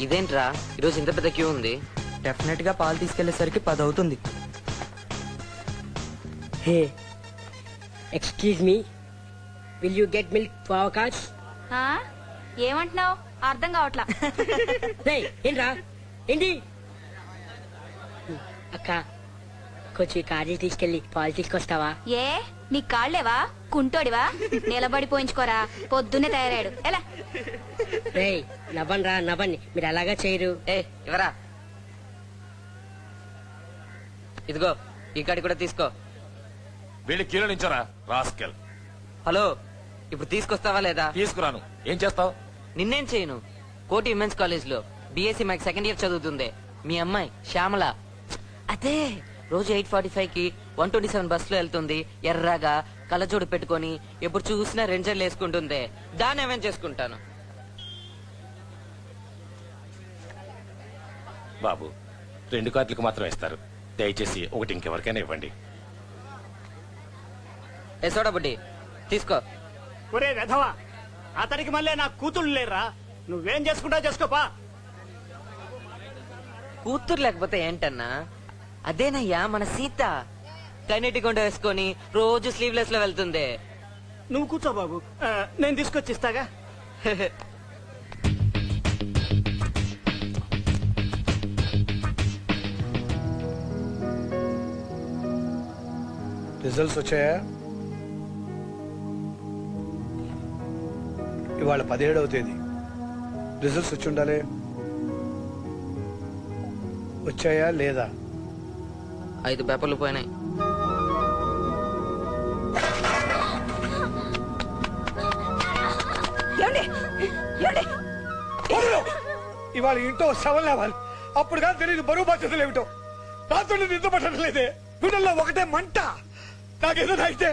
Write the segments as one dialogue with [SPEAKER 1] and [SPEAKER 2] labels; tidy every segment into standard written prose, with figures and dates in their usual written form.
[SPEAKER 1] ఇదేంట్రా ఈరోజు ఇంత పెద్ద క్యూ ఉంది?
[SPEAKER 2] డెఫినెట్ గా పాలు తీసుకెళ్లేసరికి 10 అవుతుంది.
[SPEAKER 3] Hey excuse me, will you get milk for hour cars?
[SPEAKER 4] ఏమంటున్నావు? అర్థం కావట్లా.
[SPEAKER 3] ఏంట్రా ఏంటి? అక్క కొంచెం కార్లు తీసుకెళ్లి పాలు తీసుకొస్తావా?
[SPEAKER 4] ఏ నీ కాళ్ళేవా? కుంటోడివా? నిలబడిపోయించుకోరా, పొద్దున్నే తయారాడు. ఎలా
[SPEAKER 3] రే నవ్వండి రా నవ్వండి, మీరు అలాగా చేయరు.
[SPEAKER 1] ఇవరా, ఇదిగో ఈ కాడి కూడా తీసుకో.
[SPEAKER 5] వీళ్ళు కీలో నుంచారా రాస్కెల్?
[SPEAKER 1] హలో, ఇప్పుడు తీసుకొస్తావా లేదా?
[SPEAKER 5] తీసుకురాను. ఏం చేస్తావు?
[SPEAKER 1] నిన్నేం చేయను, కోటి విమెన్స్ కాలేజ్ లో బిఎస్సీ మ్యాథ్స్ సెకండ్ ఇయర్ చదువుతుంది మీ అమ్మాయి శ్యామల. అదే రోజు 8:45 కి 127 బస్ లో వెళ్తుంది. ఎర్రగా కళ్ళజోడు పెట్టుకొని ఎప్పుడు చూసినా రెంజర్లు వేసుకుంటుంది. దాన్ని ఏమేం చేసుకుంటాను.
[SPEAKER 5] బాబు 2 కార్డులకు మాత్రం ఇస్తారు, దయచేసి ఒకటి ఇంకెవరికైనా ఇవ్వండి.
[SPEAKER 1] సోడా బుడ్డి తీసుకో.
[SPEAKER 6] ఒరే వెధవా, అతనికి మళ్ళీ నాకు కూతుళ్ళు లేరా? నువ్వేం చేసుకుంటా చేసుకోపా.
[SPEAKER 1] కూతురు లేకపోతే ఏంటన్నా? అదేనయ్యా మన సీత. కైనెటిక్ గుండ వేసుకొని రోజు స్లీవ్లెస్ లో వెళ్తుంది.
[SPEAKER 6] నువ్వు కూర్చో బాబు, నేను తీసుకొచ్చి ఇస్తాగా.
[SPEAKER 7] రిజల్ట్స్ వచ్చాయా? ఇవాళ 17వ తేదీ. రిజల్ట్స్ వచ్చి ఉండాలి. వచ్చాయా లేదా?
[SPEAKER 1] 5 పేపర్లు పోయినాయి.
[SPEAKER 7] ఇవాళ ఇంట్లో శవం లేవాలి. అప్పుడు కానీ తెలియదు బరువు బాధ్యతలు ఏమిటో. రాత్రి నిద్ర పట్టడం లేదే, గుండెల్లో ఒకటే మంట. నాకేదో అయితే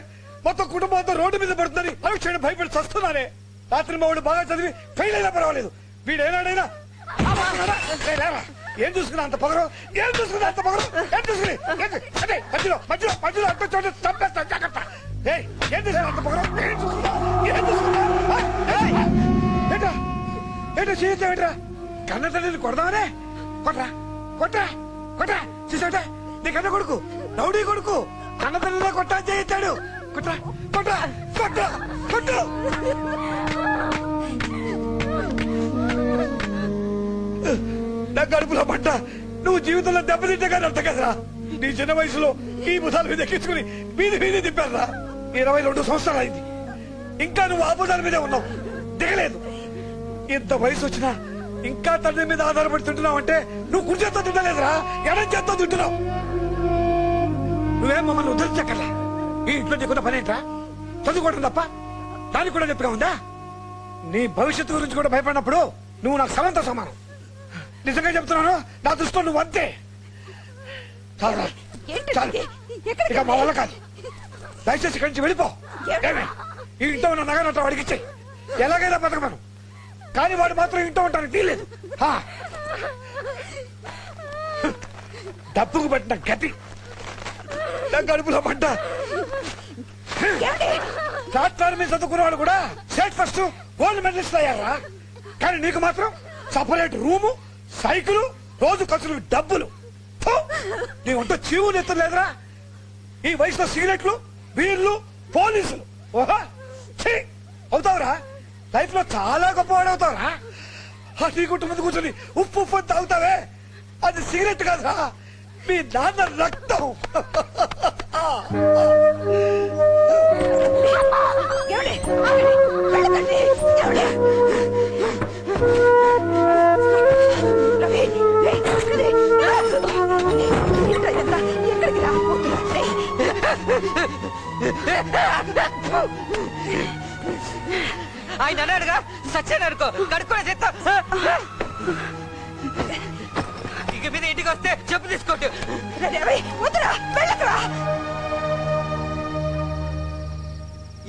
[SPEAKER 7] మొత్తం కుటుంబంతో రోడ్డు మీద పడుతుందని పరీక్ష భయపడి చస్తున్నానే. రాత్రి మా వాడు బాగా చదివి ఫెయిల్ అయినా పర్వాలేదు, వీడు ఏనాడైనా ఏం చూసుకున్నా అంత పొగరు, ఏం చూసుకున్నా అంత పొగరు, ఏం చూసుకుని మధ్యలో మధ్యలో మధ్యలో అంత చోట చంపేస్తా జాగ్రత్త. ఏం చూసుకున్నా అంత పొగరు, ఏం చూసుకున్నా ఏం చూసుకున్నా ఏంటా ఏంటో చేయొచ్చా ఏంట్రా? కన్న తండ్రిని కొడదామనే కొట్రా కొట్రా కొట్రా. చూసావుట నీ కన్న కొడుకు రౌడీ కొడుకు కన్న తండ్రినే కొట్టా చేయిస్తాడు. కొట్రా కొట్రా కొట్రా కొట్టు. నా కడుపులో పడ్డ నువ్వు జీవితంలో దెబ్బతింటే కానీ అర్థం కదరా. నీ చిన్న వయసులో ఈ భుజాల మీద ఎక్కించుకుని వీధి వీధి తిప్పారా. 22 సంవత్సరాలు అయింది, ఇంకా నువ్వు ఆ భుజాల మీదే ఉన్నావు, దిగలేదు. ఇంత వయసు వచ్చినా ఇంకా తండ్రి మీద ఆధారపడి తింటున్నావు అంటే నువ్వు కుడి చేత్తో తింటలేదురా, ఎడం చేత్తో తింటున్నావు. నువ్వేం మమ్మల్ని ఉద్ధరించక్కర్లే. ఈ ఇంట్లో నీకున్న పని ఏంట్రా? చదువుకోవడం తప్ప దానికి కూడా చెప్పగా ఉందా? నీ భవిష్యత్తు గురించి కూడా భయపడినప్పుడు నువ్వు నాకు సమంత సమానం. నిజంగా చెప్తున్నాను, నా దృష్టిలో నువ్వు అంతే. చాలు ఇక మా వల్ల కాదు, దయచేసి ఇక్కడి నుంచి వెళ్ళిపో. ఈ ఇంట్లో ఉన్న నగనట్టు వాడికిచ్చాయి, ఎలాగైనా బతకమను. కానీ వాడు మాత్రం ఇంట్లో ఉంటానికి తీయలేదు. డబ్బుకు పట్టిన గతి నా కడుపులో పడ్డ. ప్లాట్ఫామ్ మీద చదువుకున్న కూడా స్టేట్ ఫస్ట్ గోల్డ్ మెడలిస్ట్ అయ్యారా. కానీ నీకు మాత్రం సపరేట్ రూము, సైకిల్, రోజు ఖర్చులు, డబ్బులు. నీ వంట చీవు నెత్తలేదురా. ఈ వయసులో సిగరెట్లు, బీర్లు, పోలీసులు. ఓహా అవుతావురా. లైఫ్ లో చాలా గొప్పవాడు అవుతావురా. నీ కుటుంబం కూర్చొని ఉప్పు ఉప్పు తాగుతావే, అది సిగరెట్ కాదురా, మీ నాన్న రక్తం.
[SPEAKER 1] ఆయన అన్నాడుగా సచ్చాను అనుకో, కడుక్కునే చేస్తా. ఇక మీద ఇంటికి వస్తే చెప్పు తీసుకోండి.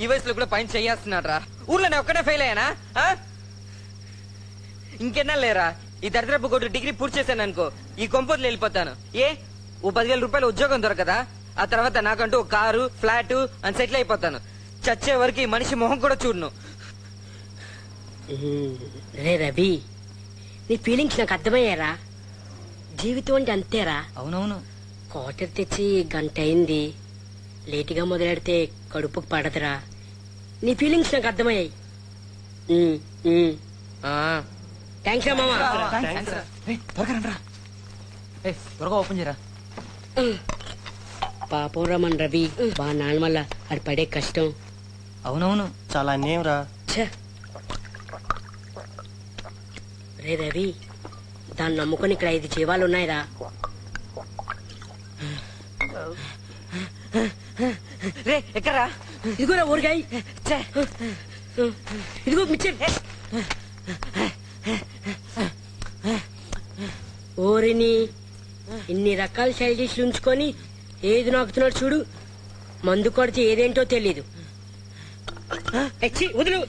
[SPEAKER 1] ఈ వయసులో కూడా పైన చెయ్యేస్తున్నాడు రా. ఊర్లో నేను ఒక్కడే ఫెయిల్ అయ్యానా? ఇంకెన్నా లేరా? ఈ దరిద్రపు కొట్టు డిగ్రీ పూర్తి చేశాను అనుకో, ఈ కొంపొద్దులు వెళ్ళిపోతాను. ఓ 10,000 రూపాయలు ఉద్యోగం దొరకదా? ఆ తర్వాత నాకంటూ ఒక కారు, ఫ్లాట్ అని సెటిల్ అయిపోతాను. చచ్చే వరకు ఈ మనిషి మొహం కూడా చూడను.
[SPEAKER 3] రే రవి, నీ ఫీలింగ్స్ నాకు అర్థమయ్యారా? జీవితం అంటే అంతేరా.
[SPEAKER 2] అవునవును.
[SPEAKER 3] క్వార్టర్ తెచ్చి గంట అయింది, లేటుగా మొదలెడితే కడుపుకు పడదురా. నీ ఫీలింగ్స్ నాకు అర్థమయ్యాయి.
[SPEAKER 1] ఆ,
[SPEAKER 3] థ్యాంక్స్ రా మామా.
[SPEAKER 2] త్వరగా ఓపెన్ చేయరా.
[SPEAKER 3] పాపం రా మన రవి, బా నాన్న వల్ల అది పడే కష్టం.
[SPEAKER 2] అవునవును, చాలా అన్యాయం రా.
[SPEAKER 3] ఛ! రే రవి, దాన్ని నమ్ముకొని ఇక్కడ 5 జీవాలు ఉన్నాయిరా.
[SPEAKER 1] రే ఎక్కరా?
[SPEAKER 3] ఇదిగోరా ఊరగాయ, ఇదిగో మిచ్చర్. ఓరిని ఇన్ని రకాల సైడ్ డిష్లు ఉంచుకొని ఏది నాకుతున్నాడు చూడు. మందు కొడితే ఏదేంటో తెలీదు. వదులు,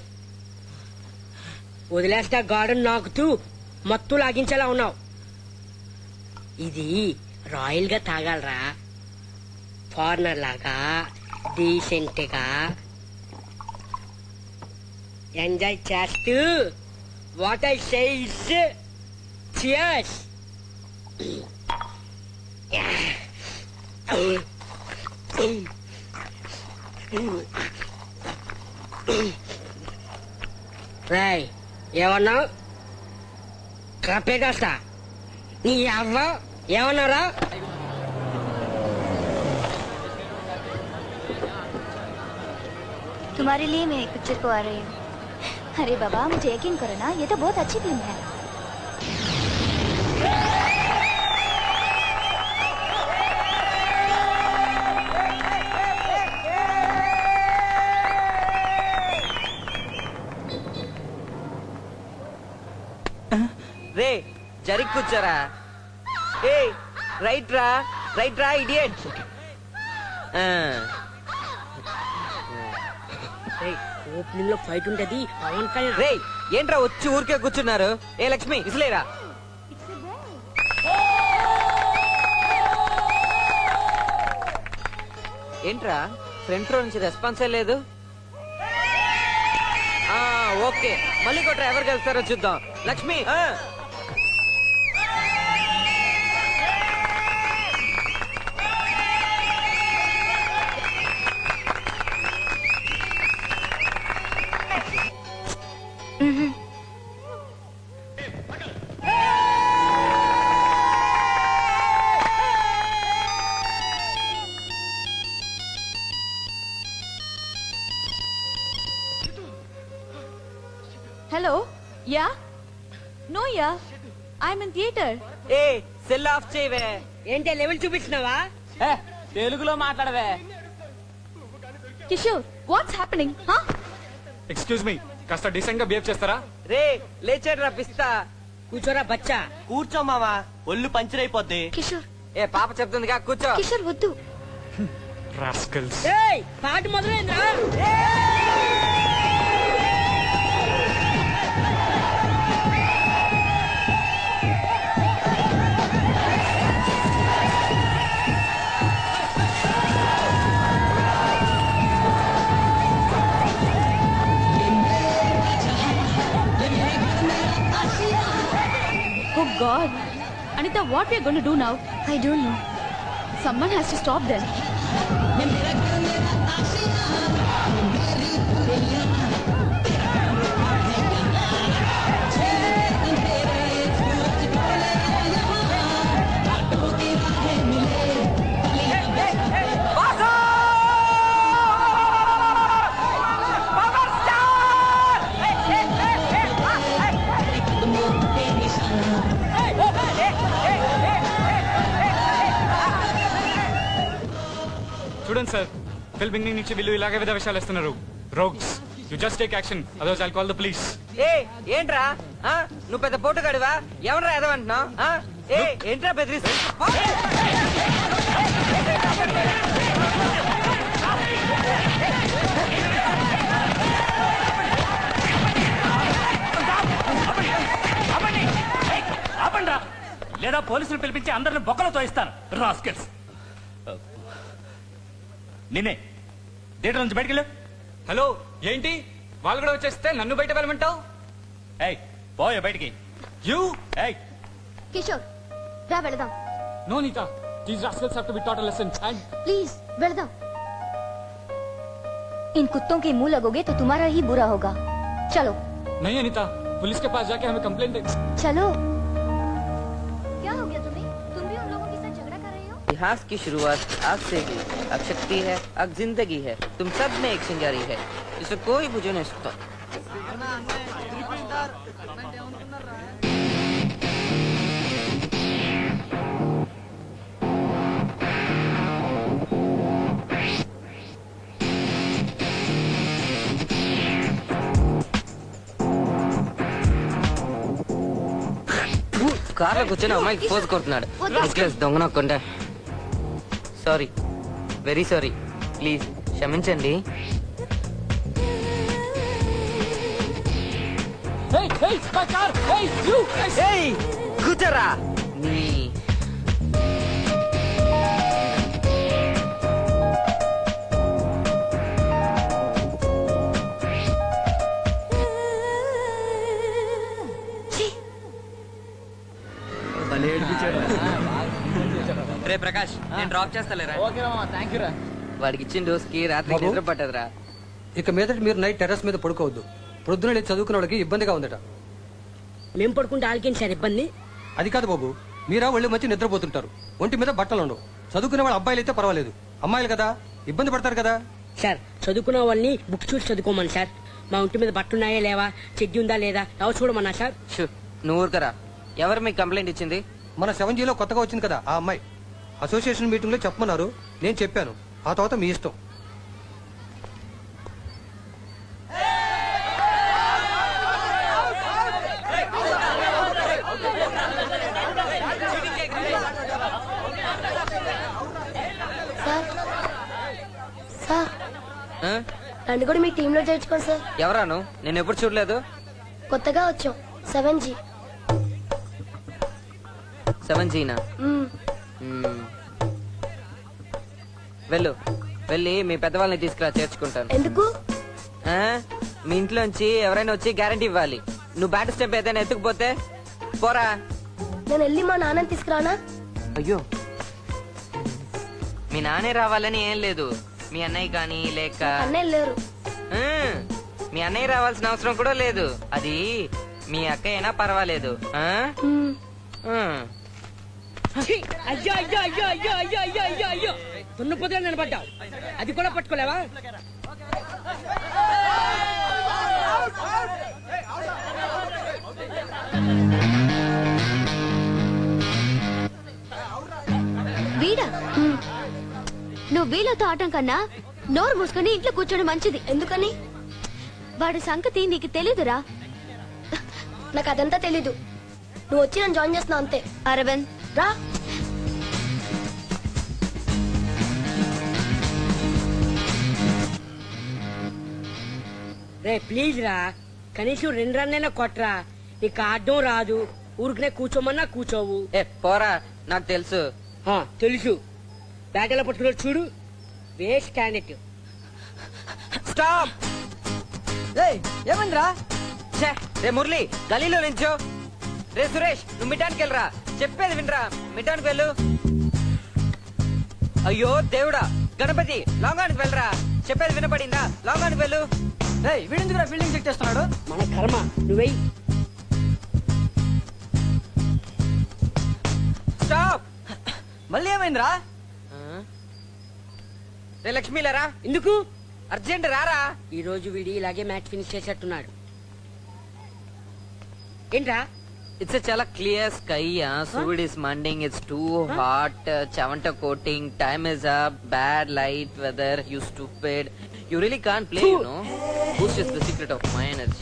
[SPEAKER 3] వదిలేస్తా గార్డెన్ నాకుతూ మత్తు లాగించేలా ఉన్నావు. ఇది రాయల్ గా తాగాలరా, ఫారినర్ లాగా డీసెంట్ గా ఎంజాయ్ చేస్తూ. What I say is cheers. రాయ్ ఏమన్నావు? కప్పేటా నీ అవ్వ ఏమన్నారా?
[SPEAKER 4] तुम्हारे लिए मैं एक पिक्चर को आ रही हूँ. अरे बाबा मुझे यकीन करो ना, ये तो बहुत अच्छी फिल्म है.
[SPEAKER 1] రే జరిగి కూర్చోరా. ఏ రైట్ రా, రైట్ రా ఇడియట్.
[SPEAKER 3] ఓపెనింగ్ లో ఫైట్ ఉంటది. పవన్ కళ్యాణ్.
[SPEAKER 1] రే ఏంట్రా వచ్చి ఊరికే కూర్చున్నారు? ఏ లక్ష్మి ఇసలేరా? ఏంట్రా ఫ్రంట్ రో నుంచి రెస్పాన్సే లేదు? ఆ ఓకే, మళ్ళీ కొట్రా, ఎవరు గెలుస్తారో చూద్దాం. Lakshmi
[SPEAKER 4] Hello? Yeah? No, yeah. I'm in theater.
[SPEAKER 1] ఏ సెల్ ఆఫ్ చేయవే.
[SPEAKER 3] ఏంటే లెవెల్ చూపించినావా?
[SPEAKER 1] తెలుగులో మాట్లాడవే.
[SPEAKER 4] Kishore, what's happening? Huh?
[SPEAKER 6] Excuse me, కాస్త డీసెంట్ గా బిహేవ్ చేస్తారా?
[SPEAKER 1] రే లేచాడు రా పిస్తా.
[SPEAKER 3] కూర్చోరా బచ్చా.
[SPEAKER 2] కూర్చో మామా, ఒళ్ళు పంచర్ అయిపోద్ది.
[SPEAKER 4] Kishore,
[SPEAKER 1] ఏ పాప చెప్తుందిగా కూర్చో.
[SPEAKER 4] Kishore వద్దు.
[SPEAKER 6] రాస్కల్స్.
[SPEAKER 3] ఏయ్ పాట మొదలైందా?
[SPEAKER 8] Oh God. Anita, what we are going to do now?
[SPEAKER 4] I don't know.
[SPEAKER 8] Someone has to stop them.
[SPEAKER 6] చూడండి సార్, ఫిల్మ్ బిగినింగ్ నుంచి వీళ్ళు ఇలాగే విధ విషయాలు ఇస్తున్నారు. Rogues, you just take action, otherwise I'll call the police.
[SPEAKER 1] ఏ ఏంట్రా నువ్వు పెద్ద పోటుగాడివా? ఎవరా ఎదవంటున్నావు? ఏ ఏంట్రా బెదిరిస్తా?
[SPEAKER 6] లేదా పోలీసులు పిలిపించి అందరిని బొక్కలతో ఇస్తాను. రాస్కెట్స్, నిన్నే థియేటర్ నుంచి బయటికి వెళ్ళు. హలో, ఏంటి వాళ్ళు కూడా వచ్చేస్తే నన్ను బయట వెళ్ళమంటావు? ఏయ్ పోయే బయటికి. You?
[SPEAKER 4] కిషోర్ రా వెళదాం
[SPEAKER 6] No, Nita. These rascals have to be taught a lesson. And
[SPEAKER 4] please వెళదాం इन कुत्तों के मुंह लगोगे तो तुम्हारा ही बुरा होगा चलो
[SPEAKER 6] नहीं अनीता, पुलिस के पास जाके हमें कंप्लेंट दे.
[SPEAKER 4] चलो क्या हो गया तुम्हें तुम भी उन लोगों के साथ झगड़ा कर रहे हो
[SPEAKER 1] इतिहास की शुरुआत आग से हुई। आग शक्ति है, आग जिंदगी है, तुम सब में एक चिंगारी है, इसे कोई बुझा नहीं सकता। కార్లో కూర్చొని అమ్మాయికి పోజ్ కొడుతున్నాడు. Necklace దొంగనొక్కుండా. Sorry, very sorry, please క్షమించండి.
[SPEAKER 6] Hey, hey, my car! Hey, you!
[SPEAKER 1] ఏయ్, కూర్చోరా. నీ రే ప్రకాష్, నేను డ్రాప్ చేస్తాలేరా. వాడికి ఇచ్చిన డోస్ కి రాత్రి
[SPEAKER 9] బాబు?
[SPEAKER 1] నిద్ర పట్టదురా.
[SPEAKER 9] ఇక మీదట మీరు నైట్ టెర్రస్ మీద పడుకోవద్దు. ప్రొద్దున లేచి చదువుకునే వాళ్ళకి ఇబ్బందిగా ఉందట.
[SPEAKER 3] మేము పడుకుంటే ఆలకించి సార్ ఇబ్బంది.
[SPEAKER 9] అది కాదు బాబు, మీరా ఒళ్ళు మంచి నిద్రపోతుంటారు, ఒంటి మీద బట్టలు ఉండవు. చదువుకునే వాళ్ళ అబ్బాయిలు అయితే పర్వాలేదు, అమ్మాయిలు కదా ఇబ్బంది పడతారు కదా.
[SPEAKER 3] సార్ చదువుకున్న వాళ్ళని బుక్ చూసి చదువుకోమని సార్. మా ఒంటి మీద బట్టలున్నాయా లేవా, చెడ్డి ఉందా లేదా ఎవరు చూడమన్నా సార్.
[SPEAKER 1] షూ, నువ్వు ఊరుకరా. ఎవరు మీకు కంప్లైంట్ ఇచ్చింది?
[SPEAKER 9] మన 7Gలో కొత్తగా వచ్చింది కదా ఆ అమ్మాయి. అసోసియేషన్ మీటింగ్ లో చెప్పమన్నారు, నేను చెప్పాను. ఆ తర్వాత మీ ఇష్టం.
[SPEAKER 4] సార్
[SPEAKER 1] ఆ?
[SPEAKER 4] నన్ను కూడా మీ టీంలో చేర్చుకోండి సార్
[SPEAKER 1] ఎవరాను? నేను ఎప్పుడు చూడలేదు.
[SPEAKER 4] కొత్తగా వచ్చాం 7G
[SPEAKER 1] 7Gనా? వెళ్ళు, వెళ్ళి మీ పెద్దవాళ్ళని తీసుకురా, చేర్చుకుంటాను.
[SPEAKER 4] ఎందుకు
[SPEAKER 1] ఆ? మీ ఇంట్లోంచి ఎవరైనా వచ్చి గ్యారంటీ ఇవ్వాలి. నువ్వు బ్యాట్ స్టెప్ ఏదైనా ఎత్తుకుపోతే పోరా.
[SPEAKER 4] నేను వెళ్ళి మా నాన్నని తీసుకురానా
[SPEAKER 1] అయ్యో, మీ నాన్నే రావాలని ఏం లేదు. మీ అన్నయ్య కానీ లేక
[SPEAKER 4] అన్నయ్య లేరు
[SPEAKER 1] ఆ, మీ అన్నయ్య రావాల్సిన అవసరం కూడా లేదు. అది మీ అక్క అయినా పర్వాలేదు. ఆ? ఆ.
[SPEAKER 3] ఛీ! అయ్యో అయ్యో అయ్యో అయ్యో అయ్యో అయ్యో అయ్యో అయ్యో దున్నపోతే నిలబడ్డావు, అది కూడా పట్టుకోలేవా?
[SPEAKER 4] వీడా నువ్వు వీళ్ళతో ఆటం కన్నా నోరు మూసుకొని ఇంట్లో కూర్చోడం మంచిది. ఎందుకని? వాడి సంగతి నీకు తెలీదురా. నాకు అదంతా తెలీదు. నువ్వు వచ్చి నన్ను జాయిన్ చేస్తున్నావు అంతే. అరవింద్ రా.
[SPEAKER 3] రే ప్లీజ్ రా, కనీసం 2 రన్నైనా కొట్రా. నీకు ఆడడం రాదు, ఊరికనే కూర్చోమన్నా కూర్చోవు.
[SPEAKER 1] ఏ పోరా, నాకు తెలుసు.
[SPEAKER 3] తెలుసు, బ్యాట్ ఎలా పట్టుకున్నాడు చూడు. Waste candidate.
[SPEAKER 1] స్టాప్.
[SPEAKER 2] ఏమైందిరా?
[SPEAKER 1] ఛే, రే మురళి, గలీలో నించో. రే సురేష్, నువ్వు మిఠానికి వెళ్ళరా. చెప్పేది వినరా, మిఠానికి వెళ్ళు. అయ్యో దేవుడా, గణపతి లాంగానికి వెళ్ళరా. చెప్పేది వినపడిందా? లాంగానికి వెళ్ళు.
[SPEAKER 2] వీడెందుకురా ఫీల్డింగ్ చెక్ చేస్తున్నాడు?
[SPEAKER 3] మన కర్మ, నువ్వెయ్యి.
[SPEAKER 1] స్టాప్.
[SPEAKER 2] మళ్ళీ ఏమైందిరా?
[SPEAKER 1] రే లక్ష్మీలరా,
[SPEAKER 3] ఎందుకు?
[SPEAKER 1] అర్జెంట్ రారా.
[SPEAKER 3] ఈ రోజు వీడి ఇలాగే మ్యాచ్ ఫినిష్ చేసేట్టున్నాడు. ఏంట్రా?
[SPEAKER 1] It's a chala clear sky, Sud is manding, it's too hot, chavanta coating, time is up, bad light, weather, you stupid. You really can't play, you know. Boost is the secret of my energy.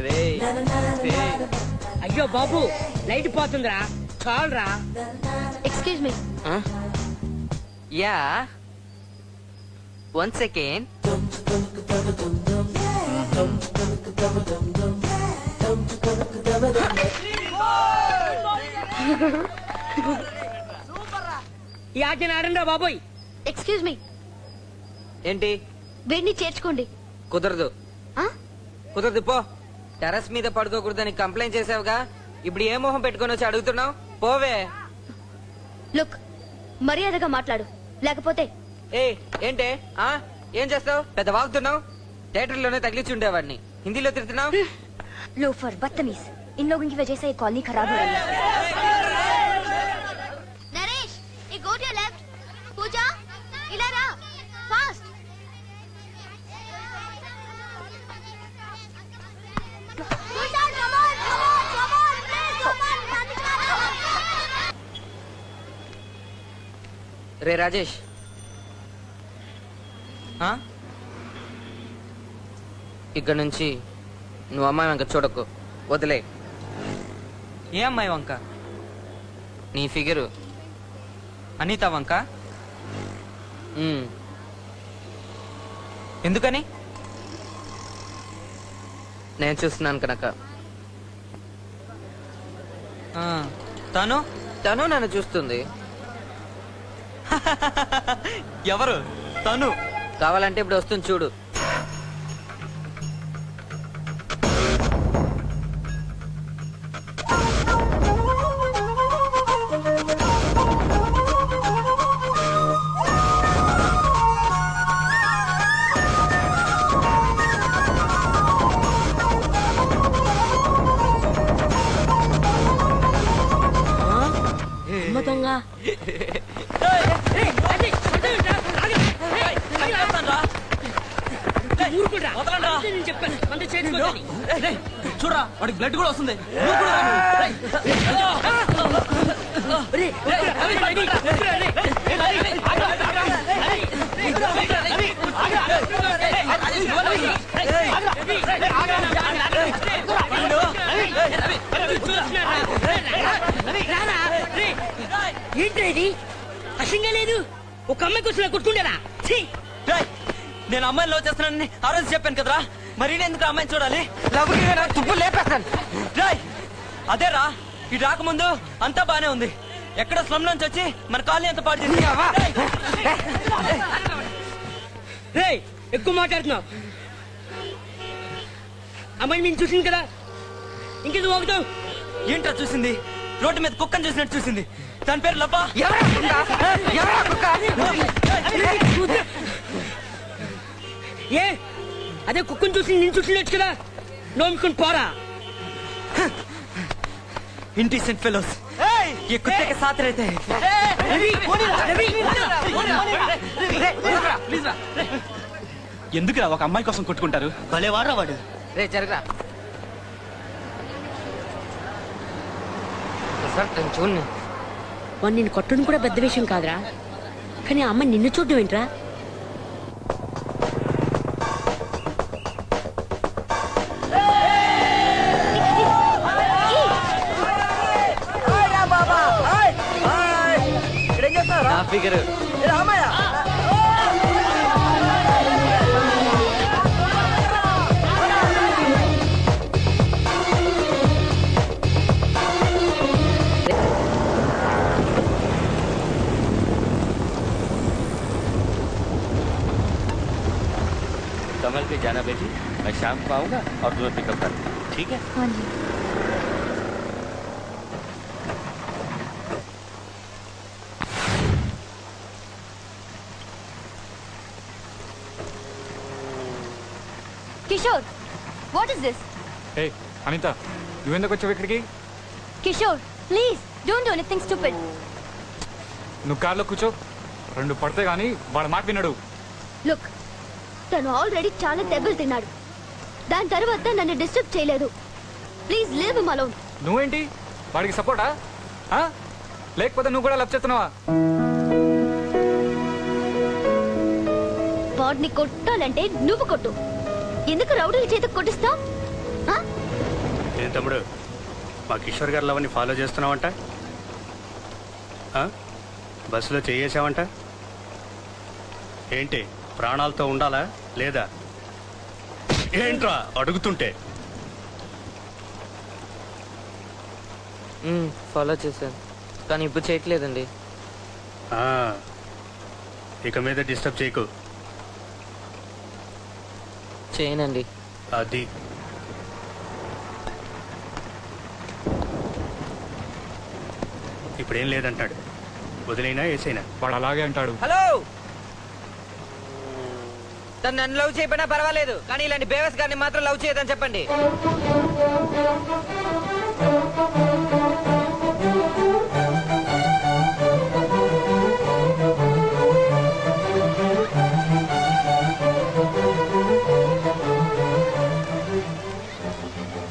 [SPEAKER 1] Ray, Ray.
[SPEAKER 3] అయ్యో బాబు, light పోతుందిరా, చాలరా.
[SPEAKER 4] Excuse me.
[SPEAKER 1] Huh? Yeah. 1 second.
[SPEAKER 3] ఈ ఆటని ఆడండి బాబోయ్.
[SPEAKER 4] Excuse me.
[SPEAKER 1] ఏంటి?
[SPEAKER 4] వీడిని చేర్చుకోండి.
[SPEAKER 1] కుదరదు,
[SPEAKER 4] ఆ?
[SPEAKER 1] కుదరదు, పో. టెర్రస్ మీద పడుకోకూడదని కంప్లైంట్ చేసావుగా ఇప్పుడు ఏ మొహం పెట్టుకొని వచ్చి అడుగుతున్నావు పోవే.
[SPEAKER 4] లుక్, మర్యాదగా మాట్లాడు, లేకపోతే
[SPEAKER 1] ఏ ఏంటే ఆ ఏం చేస్తావు? పెద్ద వాగుతున్నావు. థియేటర్ లోనే తగిలించి ఉండేవాడిని, హిందీలో తిడుతున్నావు.
[SPEAKER 4] लोफर बदतमीज, इन लोगों की वजह से ये कॉलोनी खराब हो रही है। नरेश, ये गो टू लेफ्ट। पूजा, इधर आ, fast. Pooja, come on, please, come on,
[SPEAKER 1] రే రాజేష్, ఆ? ఇక్కడ నుంచి నువ్వు అమ్మాయి వంక చూడకు, వదిలే. ఏ అమ్మాయి వంక? నీ ఫిగరు అనిత వంక. ఎందుకని? నేను చూస్తున్నాను కనుక. తను తను నన్ను చూస్తుంది. ఎవరు తను? కావాలంటే ఇప్పుడు వస్తుంది చూడు.
[SPEAKER 3] అమ్మతంగా
[SPEAKER 2] చూడరా, వాడికి బ్లడ్ కూడా వస్తుంది.
[SPEAKER 3] ఏంటి అసంగా లేదు, ఒక అమ్మాయి కోసం కొట్టుకుంటారా?
[SPEAKER 1] నేను అమ్మాయిని లవ్ చేస్తున్నానని ఆ రోజు చెప్పాను కదరా, మరి ఎందుకు అమ్మాయిని చూడాలి? తుప్పు లేపేస్తాను. అదేరా, ఈ రాకముందు అంతా బానే ఉంది. ఎక్కడ స్లమ్ నుంచి వచ్చి మన కాలనీ అంత పాడు చేసి
[SPEAKER 3] ఎక్కువ మాట్లాడుతున్నావు. అమ్మాయి నేను చూసింది కదా, ఇంకెందుకు పోగుతావు?
[SPEAKER 1] ఏంట్రా చూసింది? రోడ్డు మీద కుక్కని చూసినట్టు చూసింది. దాని పేరు లబ్బా.
[SPEAKER 3] ఏ అదే కుక్కను చూసి నేను చూసినట్టు కదా, నోముకుని పోరా.
[SPEAKER 1] ఇండిసెంట్ ఫెలోస్, ये कुत्ते के साथ रहते हैं.
[SPEAKER 6] ఎందుకురా ఒక అమ్మాయి కోసం కొట్టుకుంటారు?
[SPEAKER 2] భలే వాడరా వాడు.
[SPEAKER 1] రే జరగరా సార్, చూడండి.
[SPEAKER 3] వాడు నిన్ను కొట్టడం కూడా పెద్ద విషయం కాదురా, కానీ ఆ అమ్మాయి నిన్ను చూడడం ఏంట్రా?
[SPEAKER 1] నా ఫిగర్
[SPEAKER 5] कमल पे जाना बेटी, मैं शाम को आऊंगा और तुम्हें पिकअप कर दूंगा, ठीक है?
[SPEAKER 4] हाँ जी। Kishore, what is this?
[SPEAKER 6] ఏ అనిత, నువ్వెందుకు వచ్చావు ఇక్కడికి?
[SPEAKER 4] Kishore, please don't do anything stupid.
[SPEAKER 6] నువ్వు కార్లో కూర్చో, రెండు పడితే గానీ వాడు మాట వినడు.
[SPEAKER 4] లుక్, తను ఆల్రెడీ చాలా దెబ్బలు తిన్నాడు. దాని తర్వాత నన్ను డిస్టర్బ్ చేయలేదు. Please leave him alone.
[SPEAKER 6] నువ్వేంటి వాడికి సపోర్టా? లేకపోతే నువ్వు కూడా లవ్ చేస్తున్నావా?
[SPEAKER 4] వాడిని కొట్టాలంటే నువ్వు కొట్టు. ఎందుకు రౌడీల చేత కొట్టిస్తావు?
[SPEAKER 10] ఏం తమ్ముడు, మా కిషోర్ గారి లవని ఫాలో చేస్తున్నావంట? బస్సులో చేయేసావంట? ఏంటి, ప్రాణాలతో ఉండాలా లేదా? ఏంట్రా అడుగుతుంటే?
[SPEAKER 1] ఫాలో చేశాను, కానీ ఇప్పుడు చేయట్లేదండి.
[SPEAKER 10] ఇక మీద డిస్టర్బ్ చేయకు.
[SPEAKER 1] చేయనండి.
[SPEAKER 10] అది ఇప్పుడేం లేదంటాడు. వదిలేనా వేసైనా?
[SPEAKER 6] వాడు అలాగే అంటాడు.
[SPEAKER 1] హలో, తను నన్ను లవ్ చేయకపోయినా పర్వాలేదు, కానీ ఇలాంటి బేవస్ గారిని మాత్రం లవ్ చేయదని చెప్పండి.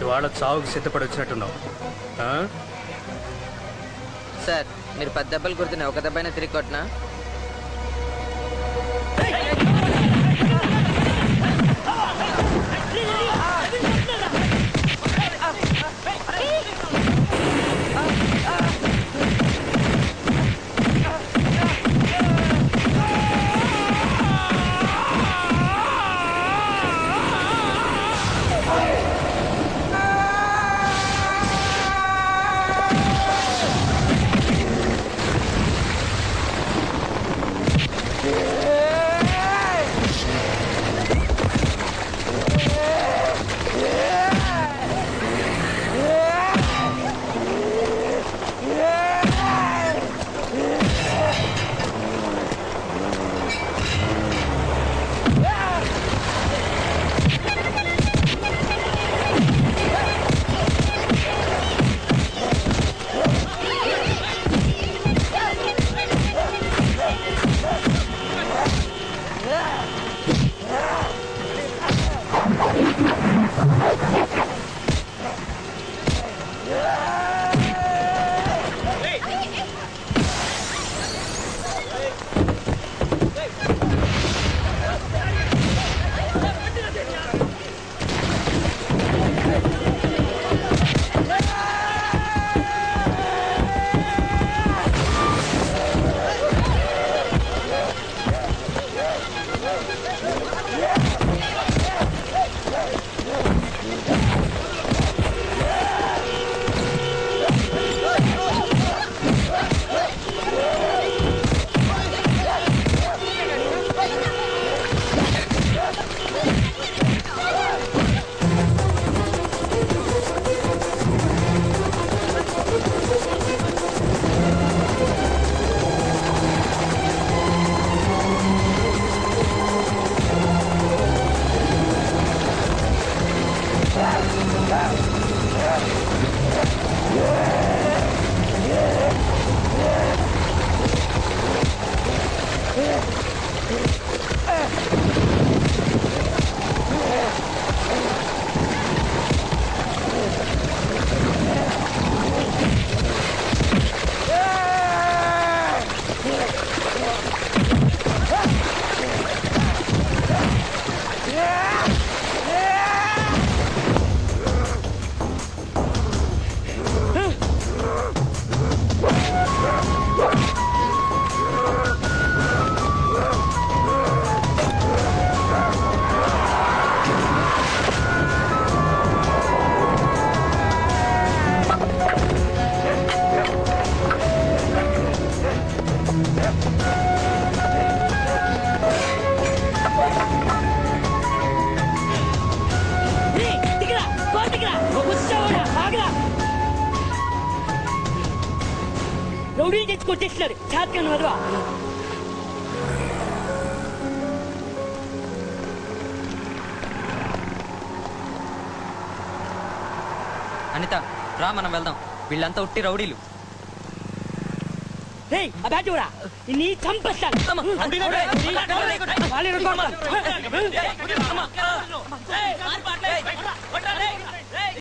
[SPEAKER 10] ఇవాళ చావుకి సిద్ధపడి వచ్చినట్టున్నావు. ఆ?
[SPEAKER 1] సార్, మీరు 10 దెబ్బలు కొడుతున్నా ఒక దెబ్బైనా తిరిగి కొట్టినా?
[SPEAKER 3] రౌడీలు తెచ్చి కొట్టేస్తున్నారు. చాత్కాను వదవా.
[SPEAKER 1] అనిత, రా మనం వెళ్దాం. వీళ్ళంతా ఉట్టి రౌడీలు.
[SPEAKER 3] రేయ్, ఆ బ్యాట్ ఇవ్వరా, నీ చంపేస్తాను.